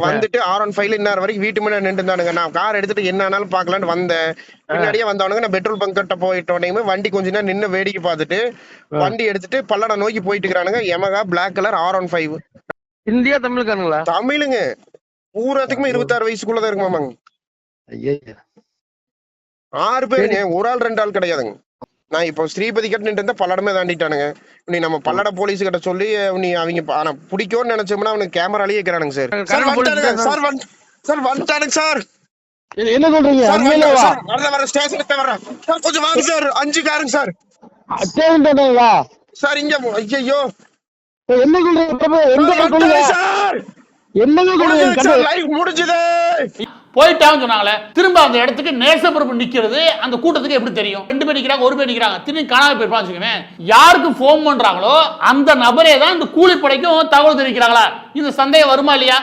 வந்துட்டு R15 இன்னொரு வரைக்கும் வீட்டு முன்னாடி நின்று இருந்தானுங்க. நான் கார் எடுத்துட்டு என்ன ஆனாலும் பாக்கலான்னு வந்தேன். பின்னாடியே வந்தவனுங்க நான் பெட்ரோல் பங்க் கிட்ட போயிட்டோனையுமே வண்டி கொஞ்ச நேரம் நின்று வேடிக்கை பார்த்துட்டு வண்டி எடுத்துட்டு பல்லடம் நோக்கி போயிட்டு இருக்கிறானுங்க. Yamaha black colour R15. India தமிழ்காரங்களா? தமிழுங்க. பூராத்துக்குமே 26 வயசுக்குள்ளதான் இருக்குமாமாங்க. 6 பேருங்க, ஒரு ஆள் 2 ஆள் கிடையாதுங்க. நான் இப்போ ஸ்ரீபதி கிட்ட நின்று இருந்தா பல்லடமே தாண்டிட்டானுங்க. நீ நம்ம பல்லட போலீஸ் கிட்ட சொல்லி நீ அவங்க ஆனா பிடிக்கும்னு நினைச்சோம்னா அவனுக்கு கேமராலேயே இருக்கிறானுங்க சார். சார் வந்துட்டானுங்க சார். என்ன சொல்றீங்க? வர ஸ்டேஷனுக்கு வர்றேன் சார். கொஞ்சம் வாங்க சார். 5 காருங்க சார். சார் இங்க ஐயோ என்ன சொல்றீங்க சார்? லைவ் முடிஞ்சது. போயிட்டான்னு சொன்னாங்களே, திரும்ப அந்த இடத்துக்கு நேசப்பிரபு நிக்கிறது அந்த கூட்டத்துக்கு எப்படி தெரியும்? 2 பேர் நிக்கிறாங்க, 1 பேர் நிக்கிறாங்க, திரும்பி காணாம போயிருப்பான்னு வச்சுக்கோங்க. யாருக்கு போன் பண்றாங்களோ அந்த நபரே தான் இந்த கூலிப்படைக்கும் தகவல் தெரிவிக்கிறாங்களா? இந்த சந்தேகம் வருமா இல்லையா?